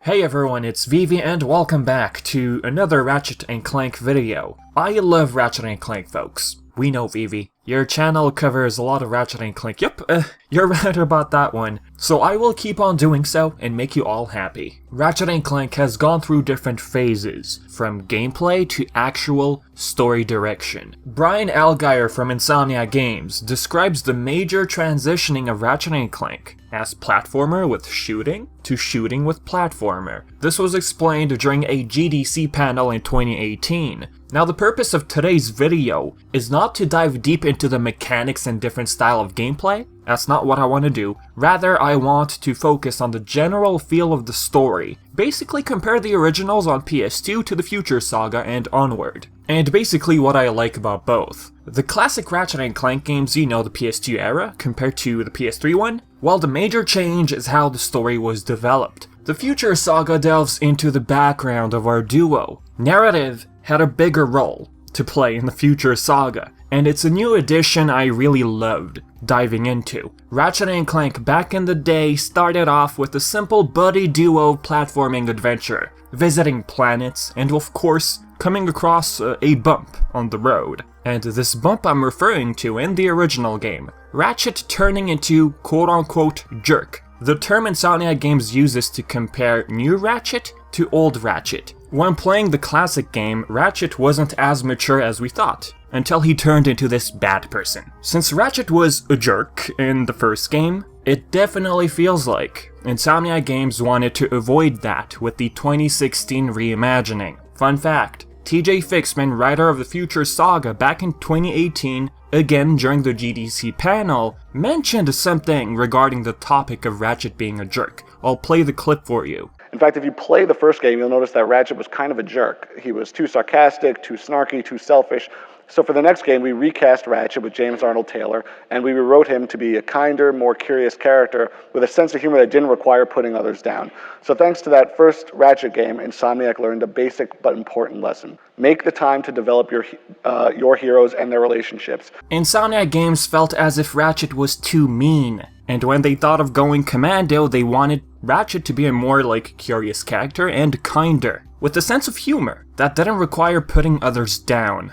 Hey everyone, it's Vivi and welcome back to another Ratchet & Clank video. I love Ratchet & Clank, folks. We know, Vivi. Your channel covers a lot of Ratchet & Clank. Yep, you're right about that one. So I will keep on doing so and make you all happy. Ratchet & Clank has gone through different phases, from gameplay to actual story direction. Brian Algier from Insomniac Games describes the major transitioning of Ratchet & Clank as platformer with shooting to shooting with platformer. This was explained during a GDC panel in 2018. Now the purpose of today's video is not to dive deep into the mechanics and different style of gameplay. That's not what I want to do. Rather, I want to focus on the general feel of the story. Basically compare the originals on PS2 to the future Saga and onward. And basically what I like about both. The classic Ratchet & Clank games, you know, the PS2 era, compared to the PS3 one, well, the major change is how the story was developed. The future Saga delves into the background of our duo. Narrative had a bigger role to play in the future Saga, and it's a new addition I really loved diving into. Ratchet & Clank back in the day started off with a simple buddy duo platforming adventure, visiting planets, and of course, coming across a bump on the road. And this bump I'm referring to in the original game, Ratchet turning into quote-unquote jerk. The term Insomniac Games uses to compare new Ratchet to old Ratchet. When playing the classic game, Ratchet wasn't as mature as we thought, until he turned into this bad person. Since Ratchet was a jerk in the first game, it definitely feels like Insomniac Games wanted to avoid that with the 2016 Reimagining. Fun fact, TJ Fixman, writer of the future Saga back in 2018, again during the GDC panel, mentioned something regarding the topic of Ratchet being a jerk. I'll play the clip for you. In fact, if you play the first game, you'll notice that Ratchet was kind of a jerk. He was too sarcastic, too snarky, too selfish. So for the next game, we recast Ratchet with James Arnold Taylor, and we rewrote him to be a kinder, more curious character with a sense of humor that didn't require putting others down. So thanks to that first Ratchet game, Insomniac learned a basic but important lesson. Make the time to develop your heroes and their relationships. Insomniac Games felt as if Ratchet was too mean, and when they thought of going commando, they wanted Ratchet to be a more curious character and kinder, with a sense of humor that didn't require putting others down.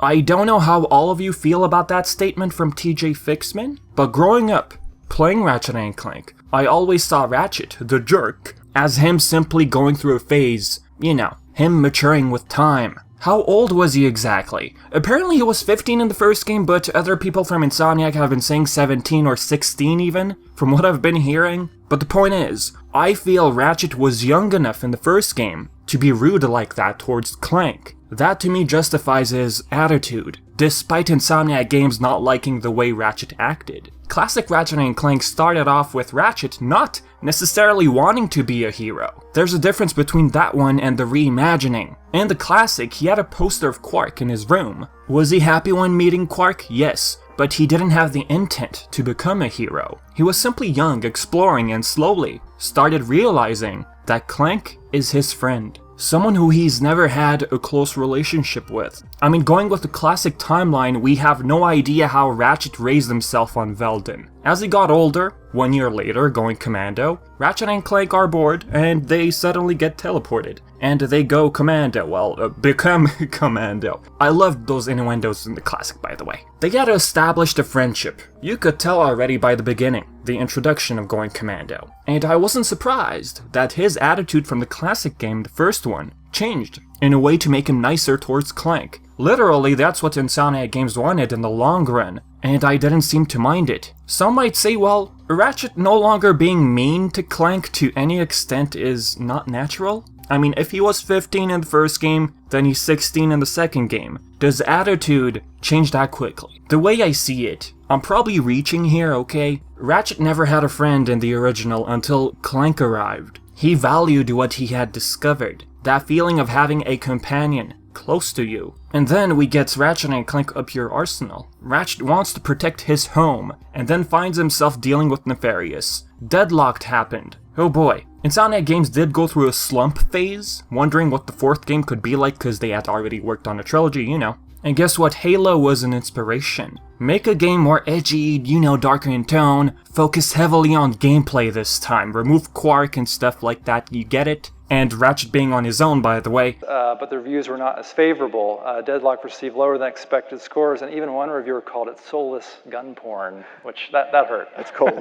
I don't know how all of you feel about that statement from TJ Fixman, but growing up, playing Ratchet & Clank, I always saw Ratchet, the jerk, as him simply going through a phase, you know, him maturing with time. How old was he exactly? Apparently he was 15 in the first game, but other people from Insomniac have been saying 17 or 16 even, from what I've been hearing. But the point is, I feel Ratchet was young enough in the first game to be rude like that towards Clank. That to me justifies his attitude, despite Insomniac Games not liking the way Ratchet acted. Classic Ratchet & Clank started off with Ratchet not necessarily wanting to be a hero. There's a difference between that one and the Reimagining. In the classic, he had a poster of Quark in his room. Was he happy when meeting Quark? Yes, but he didn't have the intent to become a hero. He was simply young, exploring, and slowly started realizing that Clank is his friend. Someone who he's never had a close relationship with. I mean, going with the classic timeline, we have no idea how Ratchet raised himself on Veldin. As he got older, 1 year later, going commando, Ratchet and Clank are bored, and they suddenly get teleported. And they go commando, well, become commando. I loved those innuendos in the classic, by the way. They had established a friendship. You could tell already by the beginning, the introduction of going commando. And I wasn't surprised that his attitude from the classic game, the first one, changed in a way to make him nicer towards Clank. Literally, that's what Insomniac Games wanted in the long run, and I didn't seem to mind it. Some might say, well, Ratchet no longer being mean to Clank to any extent is not natural. I mean, if he was 15 in the first game, then he's 16 in the second game. Does attitude change that quickly? The way I see it, I'm probably reaching here, okay? Ratchet never had a friend in the original until Clank arrived. He valued what he had discovered, that feeling of having a companion close to you. And then we get Ratchet and Clank up your arsenal. Ratchet wants to protect his home, and then finds himself dealing with Nefarious. Deadlocked happened. Oh boy. Insomniac Games did go through a slump phase, wondering what the fourth game could be like because they had already worked on a trilogy, you know. And guess what? Halo was an inspiration. make a game more edgy, darker in tone, focus heavily on gameplay this time, remove Quark and stuff like that, you get it? And Ratchet being on his own, by the way. But the reviews were not as favorable. Deadlock received lower than expected scores, and even one reviewer called it soulless gun porn, which that hurt. That's cold.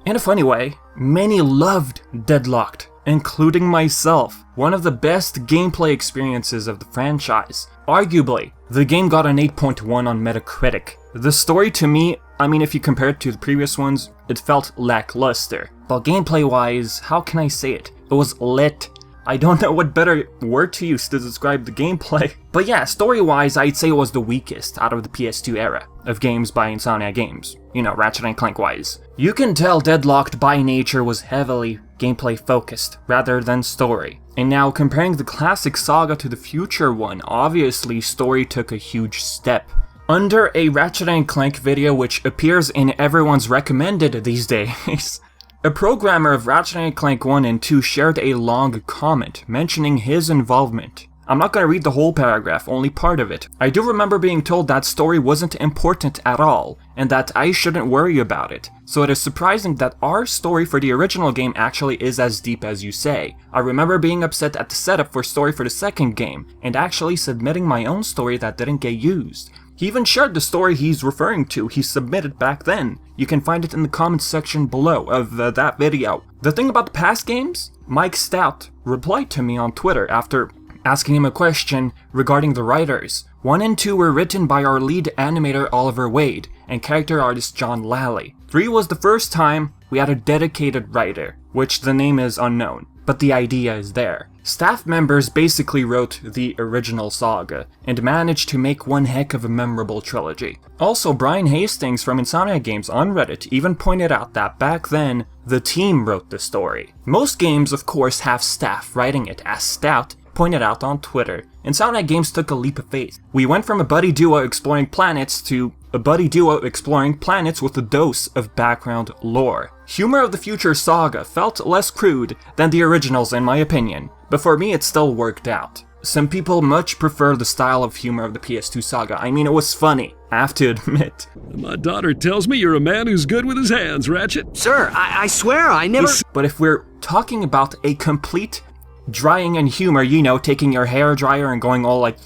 In a funny way, many loved Deadlocked, including myself. One of the best gameplay experiences of the franchise. Arguably, the game got an 8.1 on Metacritic. The story to me, if you compare it to the previous ones, it felt lackluster. But gameplay-wise, how can I say it? It was lit. I don't know what better word to use to describe the gameplay. But yeah, story-wise, I'd say it was the weakest out of the PS2 era of games by Insomniac Games. Ratchet & Clank-wise. You can tell Deadlocked by nature was heavily gameplay-focused, rather than story. And now, comparing the classic Saga to the future one, obviously story took a huge step. Under a Ratchet & Clank video which appears in everyone's recommended these days, a programmer of Ratchet & Clank 1 and 2 shared a long comment mentioning his involvement. I'm not going to read the whole paragraph, only part of it. I do remember being told that story wasn't important at all, and that I shouldn't worry about it. So it is surprising that our story for the original game actually is as deep as you say. I remember being upset at the setup for story for the second game, and actually submitting my own story that didn't get used. He even shared the story he's referring to he submitted back then. You can find it in the comments section below of that video. The thing about the past games? Mike Stout replied to me on Twitter after asking him a question regarding the writers. 1 and 2 were written by our lead animator Oliver Wade and character artist John Lally. 3 was the first time we had a dedicated writer, which the name is unknown, but the idea is there. Staff members basically wrote the original Saga, and managed to make one heck of a memorable trilogy. Also, Brian Hastings from Insomniac Games on Reddit even pointed out that back then, the team wrote the story. Most games, of course, have staff writing it, as Stout pointed out on Twitter. Insomniac Games took a leap of faith. We went from a buddy duo exploring planets to a buddy duo exploring planets with a dose of background lore. Humor of the Future Saga felt less crude than the originals in my opinion, but for me it still worked out. Some people much prefer the style of humor of the PS2 Saga. It was funny, I have to admit. My daughter tells me you're a man who's good with his hands, Ratchet. Sir, I swear I never... But if we're talking about a complete drying and humor, taking your hair dryer and going all like...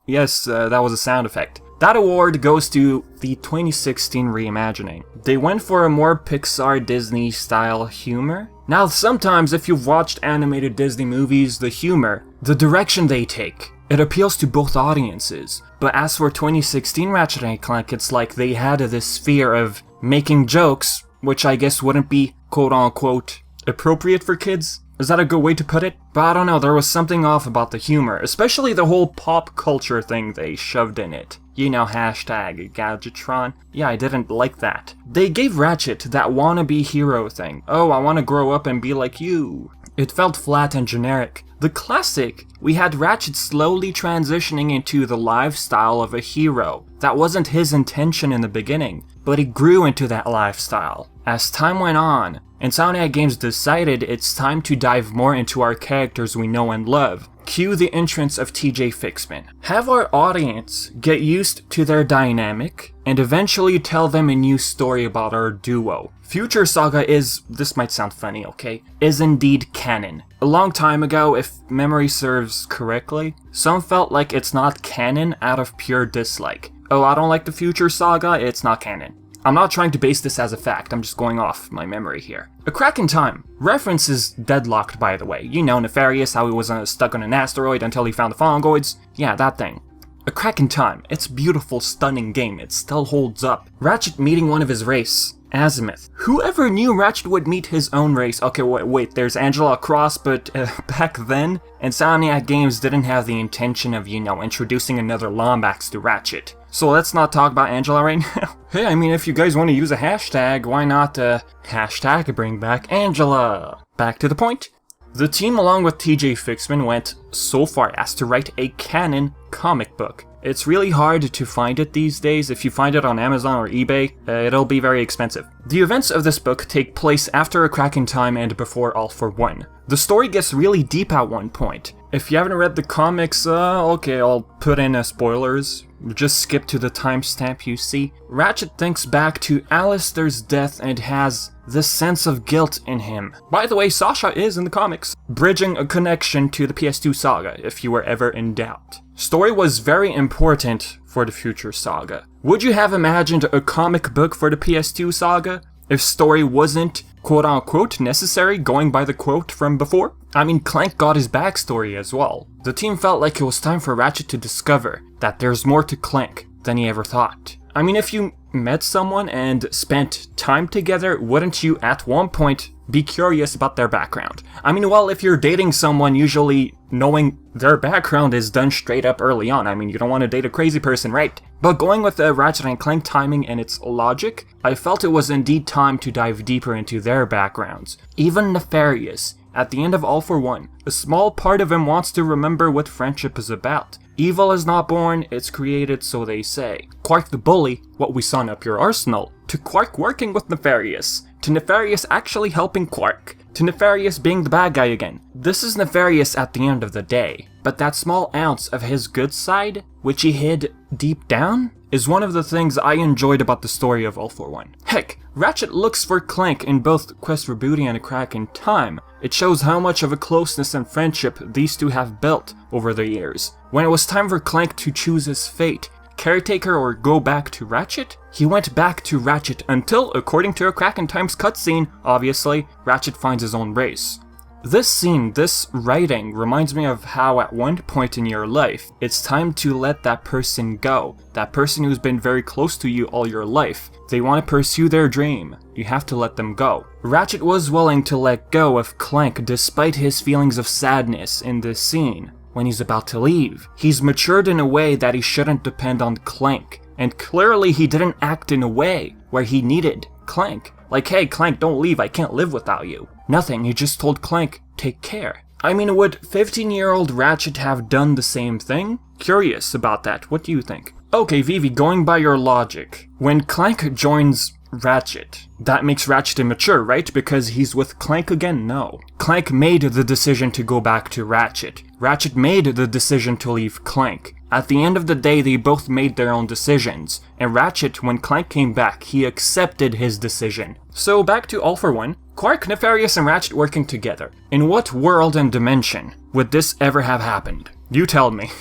Yes, that was a sound effect. That award goes to the 2016 Reimagining. They went for a more Pixar Disney style humor. Now sometimes if you've watched animated Disney movies, the humor, the direction they take, it appeals to both audiences. But as for 2016 Ratchet & Clank, it's like they had this fear of making jokes, which I guess wouldn't be quote-unquote appropriate for kids. Is that a good way to put it? But I don't know, there was something off about the humor, especially the whole pop culture thing they shoved in it. Hashtag Gadgetron. Yeah, I didn't like that. They gave Ratchet that wannabe hero thing. Oh, I want to grow up and be like you. It felt flat and generic. The classic, we had Ratchet slowly transitioning into the lifestyle of a hero. That wasn't his intention in the beginning, but he grew into that lifestyle. As time went on, Insomniac Games decided it's time to dive more into our characters we know and love. Cue the entrance of TJ Fixman. Have our audience get used to their dynamic, and eventually tell them a new story about our duo. Future Saga is, this might sound funny, okay, is indeed canon. A long time ago, if memory serves correctly, some felt like it's not canon out of pure dislike. Oh, I don't like the Future Saga, it's not canon. I'm not trying to base this as a fact, I'm just going off my memory here. A Crack in Time references Deadlocked, by the way. Nefarious, how he was stuck on an asteroid until he found the Fongoids. Yeah, that thing. A Crack in Time. It's a beautiful, stunning game. It still holds up. Ratchet meeting one of his race. Azimuth. Whoever knew Ratchet would meet his own race? Okay, wait, there's Angela Cross, but back then, Insomniac Games didn't have the intention of, introducing another Lombax to Ratchet. So let's not talk about Angela right now. Hey, if you guys want to use a hashtag, why not hashtag bring back Angela? Back to the point. The team along with TJ Fixman went so far as to write a canon comic book. It's really hard to find it these days. If you find it on Amazon or eBay, it'll be very expensive. The events of this book take place after A Crack in Time and before All for One. The story gets really deep at one point. If you haven't read the comics, okay, I'll put in spoilers. Just skip to the timestamp you see. Ratchet thinks back to Alistair's death and has this sense of guilt in him. By the way, Sasha is in the comics, bridging a connection to the PS2 Saga, if you were ever in doubt. Story was very important for the future Saga. Would you have imagined a comic book for the PS2 Saga if story wasn't quote-unquote necessary, going by the quote from before? I mean, Clank got his backstory as well. The team felt like it was time for Ratchet to discover that there's more to Clank than he ever thought. I mean, if you met someone and spent time together, wouldn't you at one point be curious about their background? I mean, well, if you're dating someone, usually knowing their background is done straight up early on. I mean, you don't want to date a crazy person, right? But going with the Ratchet and Clank timing and its logic, I felt it was indeed time to dive deeper into their backgrounds. Even Nefarious, at the end of All for One, a small part of him wants to remember what friendship is about. Evil is not born, it's created, so they say. Quark the bully, what we saw in Up Your Arsenal, to Quark working with Nefarious, to Nefarious actually helping Quark, to Nefarious being the bad guy again. This is Nefarious at the end of the day, but that small ounce of his good side, which he hid deep down, is one of the things I enjoyed about the story of All for One. Heck, Ratchet looks for Clank in both Quest for Booty and A Crack in Time. It shows how much of a closeness and friendship these two have built over the years. When it was time for Clank to choose his fate, caretaker or go back to Ratchet, he went back to Ratchet until, according to A Crack in Time's cutscene, obviously, Ratchet finds his own race. This scene, this writing, reminds me of how at one point in your life, it's time to let that person go. That person who's been very close to you all your life. They want to pursue their dream. You have to let them go. Ratchet was willing to let go of Clank despite his feelings of sadness in this scene. When he's about to leave, he's matured in a way that he shouldn't depend on Clank. And clearly he didn't act in a way where he needed Clank. Like, hey, Clank, don't leave, I can't live without you. Nothing, he just told Clank, take care. I mean, would 15-year-old Ratchet have done the same thing? Curious about that, what do you think? Okay, Vivi, going by your logic, when Clank joins Ratchet, that makes Ratchet immature, right? Because he's with Clank again? No. Clank made the decision to go back to Ratchet. Ratchet made the decision to leave Clank. At the end of the day, they both made their own decisions, and Ratchet, when Clank came back, he accepted his decision. So back to All for One, Quark, Nefarious, and Ratchet working together. In what world and dimension would this ever have happened? You tell me.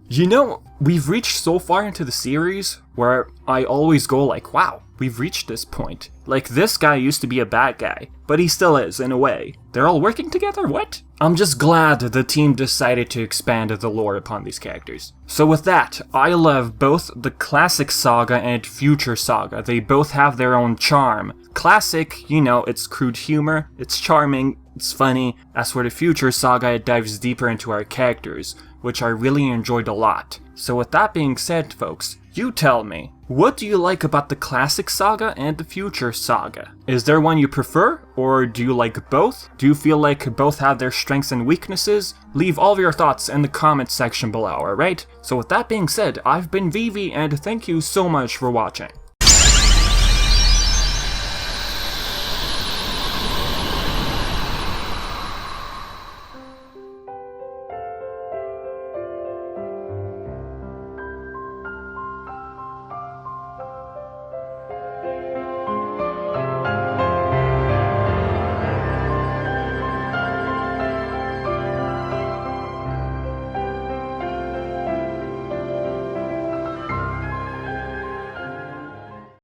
You know, we've reached so far into the series where I always go like, wow, we've reached this point. Like, this guy used to be a bad guy, but he still is, in a way. They're all working together? What? I'm just glad the team decided to expand the lore upon these characters. So with that, I love both the classic Saga and future Saga. They both have their own charm. Classic, you know, it's crude humor, it's charming, it's funny. As for the future Saga, it dives deeper into our characters, which I really enjoyed a lot. So with that being said, folks, you tell me, what do you like about the classic Saga and the future Saga? Is there one you prefer, or do you like both? Do you feel like both have their strengths and weaknesses? Leave all of your thoughts in the comments section below, alright? So with that being said, I've been Vivi, and thank you so much for watching.